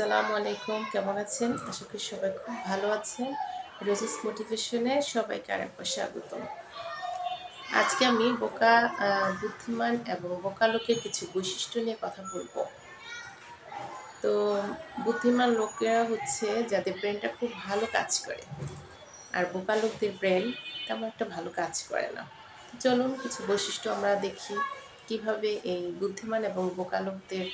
আসসালামু আলাইকুম, কেমন আছেন? আশা করি সবাই খুব ভালো আছেন। রোজিস মোটিভেশনে সবাইকে আরেকবার স্বাগতম। আজকে আমি বুদ্ধিমান এবং বোকা লোকের কিছু বৈশিষ্ট্য নিয়ে কথা বলব। তো বুদ্ধিমান লোকেরা হচ্ছে যাদের ব্রেনটা খুব ভালো কাজ করে, আর বোকা লোকদের ব্রেন তেমন একটা ভালো কাজ করে না। চলুন কিছু বৈশিষ্ট্য আমরা দেখি, কিভাবে এই বুদ্ধিমান এবং বোকা লোকদের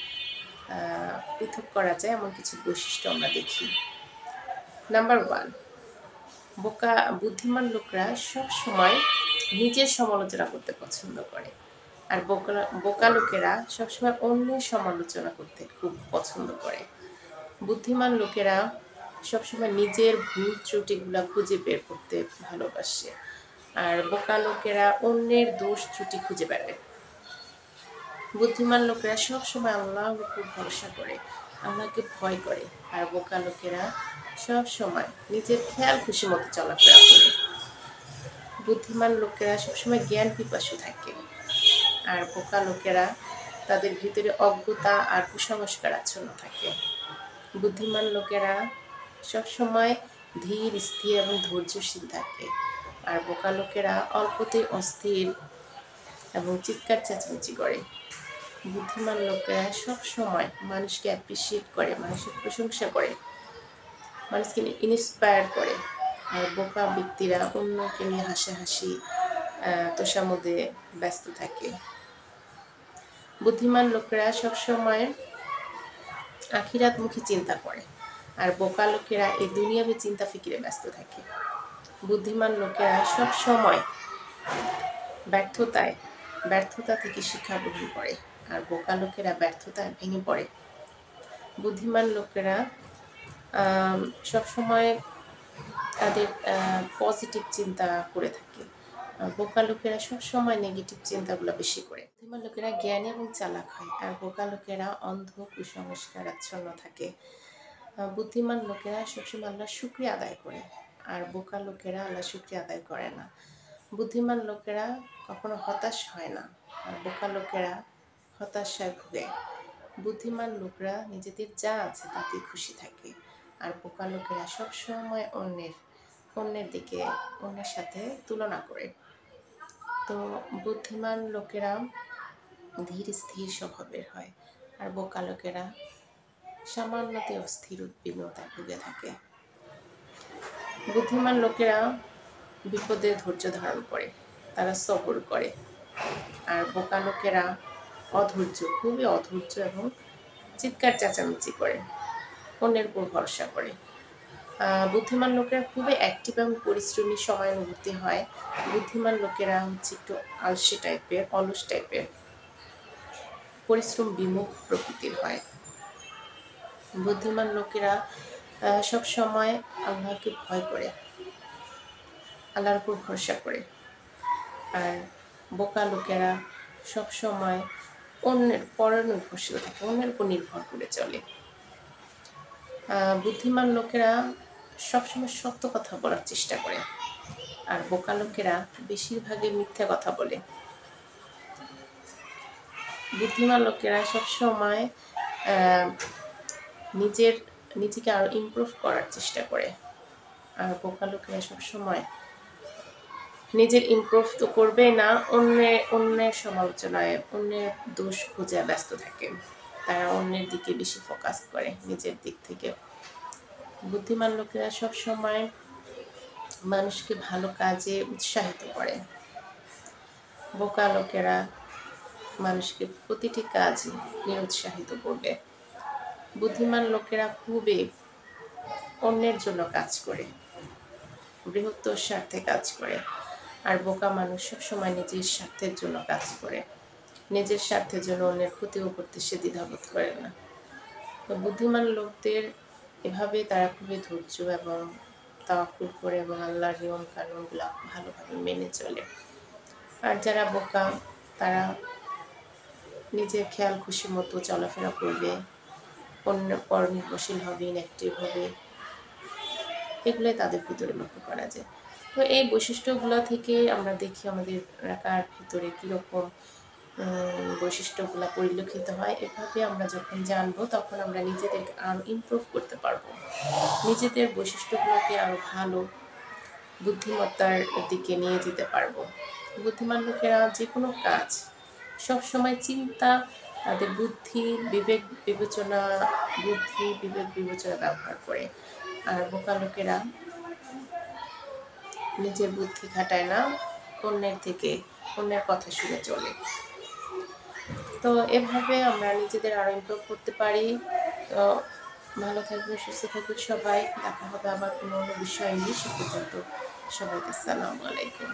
পৃথক করা যায় এমন কিছু বৈশিষ্ট্য আমরা দেখি। নাম্বার 1, বুদ্ধিমান লোকরা সব সময় নিজের সমালোচনা করতে পছন্দ করে, আর বোকা লোকেরা সবসময় অন্যের সমালোচনা করতে খুব পছন্দ করে। বুদ্ধিমান লোকেরা সবসময় নিজের ভুল ত্রুটিগুলা খুঁজে বের করতে ভালোবাসে, আর বোকা লোকেরা অন্যের দোষ ত্রুটি খুঁজে বেড়ায়। বুদ্ধিমান লোকেরা সবসময় আল্লাহর উপর ভরসা করে, আল্লাহকে ভয় করে, আর বোকা লোকেরা সব সময় নিজের খেয়াল খুশি মতো চলাফেরা করে। বুদ্ধিমান লোকেরা সবসময় জ্ঞান পিপাসু থাকে, আর বোকা লোকেরা তাদের ভিতরে অজ্ঞতা আর কুসংস্কার আচ্ছন্ন থাকে। বুদ্ধিমান লোকেরা সবসময় ধীর, স্থির এবং ধৈর্যশীল থাকে, আর বোকা লোকেরা অল্পতেই অস্থির এবং চিৎকার চেঁচামেচি করে। বুদ্ধিমান লোকেরা সব সময় মানুষকে অ্যাপ্রিসিয়েট করে, মানুষের প্রশংসা করে, মানুষকে ইন্সপায়ার করে, আর বোকা ব্যক্তিরা অন্যকে নিয়ে হাসাহাসি তোষামোদে ব্যস্ত থাকে। বুদ্ধিমান লোকেরা সবসময় আখিরাতমুখী চিন্তা করে, আর বোকা লোকেরা এই দুনিয়াবী চিন্তা ফিকিরে ব্যস্ত থাকে। বুদ্ধিমান লোকেরা সব সময় ব্যর্থতা থেকে শিক্ষা গ্রহণ করে, আর বোকা লোকেরা ব্যর্থতায় ভেঙে পড়ে। বুদ্ধিমান লোকেরা সবসময় তাদের পজিটিভ চিন্তা করে থাকে, বোকা লোকেরা সবসময় নেগেটিভ চিন্তাগুলো বেশি করে। বুদ্ধিমান লোকেরা জ্ঞানী এবং চালাক হয়, আর বোকা লোকেরা অন্ধ কুসংস্কার আচ্ছন্ন থাকে। বুদ্ধিমান লোকেরা সবসময় আল্লাহর শুকরিয়া আদায় করে, আর বোকা লোকেরা আল্লাহর শুকরিয়া আদায় করে না। বুদ্ধিমান লোকেরা কখনো হতাশ হয় না, আর বোকা লোকেরা হতাশায় ভোগে। বুদ্ধিমান লোকরা নিজেদের যা আছে তাতে খুশি থাকে, আর বোকা লোকেরা সবসময় অন্যের সাথে তুলনা করে। তো বুদ্ধিমান লোকেরা ধীর স্থির স্বভাবের হয়, আর বোকা লোকেরা সামান্যতে অস্থির উদ্বিগ্নতায় ভুগে থাকে। বুদ্ধিমান লোকেরা বিপদে ধৈর্য ধারণ করে, তারা সবর করে, আর বোকা লোকেরা খুবই অধৈর্য এবং চিৎকার চেঁচামেচি করে, অন্যের উপর ভরসা করে। বুদ্ধিমান লোকেরা খুবই অ্যাক্টিভ এবং পরিশ্রমী সময়ানুবর্তী হয়। বুদ্ধিমান লোকেরা হচ্ছে একটু অলস টাইপের, পরিশ্রম বিমুখ প্রকৃতির হয়। বুদ্ধিমান লোকেরা সব সময় আল্লাহকে ভয় করে, আল্লাহর উপর ভরসা করে, আর বোকা লোকেরা সব সময় পরের নির্ভরশীল থাকে, অন্যের উপর নির্ভর করে চলে। বুদ্ধিমান লোকেরা সবসময় সত্য কথা বলার চেষ্টা করে, আর বোকা লোকেরা বেশিরভাগই মিথ্যা কথা বলে। বুদ্ধিমান লোকেরা সবসময় নিজেকে আরো ইমপ্রুভ করার চেষ্টা করে, আর বোকা লোকেরা সবসময় নিজের ইমপ্রুভ তো করবে না, অন্যের সমালোচনায়, অন্যের দোষ খুঁজে ব্যস্ত থাকে। তারা অন্যের দিকে বেশি ফোকাস করে নিজের দিক থেকে। বুদ্ধিমান লোকেরা সবসময় মানুষকে ভালো কাজে উৎসাহিত করে, বোকা লোকেরা মানুষকে প্রতিটি কাজে নিরুৎসাহিত করবে। বুদ্ধিমান লোকেরা খুবই অন্যের জন্য কাজ করে, বৃহত্তর স্বার্থে কাজ করে, আর বোকা মানুষ সবসময় নিজের স্বার্থের জন্য কাজ করে, নিজের স্বার্থের জন্য অন্যের ক্ষতিও করতে সে দ্বিধাবোধ করে না। তো বুদ্ধিমান লোকদের এভাবে তারা খুবই ধৈর্য এবং তাওয়াক্কুল করে এবং আল্লাহর নিয়ম কানুনগুলো ভালোভাবে মেনে চলে। আর যারা বোকা, তারা নিজের খেয়াল খুশি মতো চলাফেরা করবে, অন্য পর নির্ভরশীল হবে, ইনঅ্যাক্টিভ হবে, এগুলোই তাদের ভিতরে লক্ষ্য করা যায়। তো এই বৈশিষ্ট্যগুলো থেকে আমরা দেখি আমাদের এলাকার ভিতরে কীরকম বৈশিষ্ট্যগুলো পরিলক্ষিত হয়। এভাবে আমরা যখন জানবো তখন আমরা নিজেদেরকে আরও ইমপ্রুভ করতে পারবো, নিজেদের বৈশিষ্ট্যগুলোকে আরও ভালো বুদ্ধিমত্তার দিকে নিয়ে যেতে পারবো। বুদ্ধিমান লোকেরা যে কোনো কাজ সবসময় চিন্তা, তাদের বিবেক বিবেচনা ব্যবহার করে। আর বোকা লোকেরা নিজের বুদ্ধি খাটায় না, অন্যের কথা শুনে চলে। তো এভাবে আমরা নিজেদের আরো ইমপ্রুভ করতে পারি। তো ভালো থাকবেন, সুস্থ থাকবেন সবাই। দেখা হবে আবার কোনো অন্য বিষয় নিয়ে। সে পর্যন্ত সবাইকে আসসালামু আলাইকুম।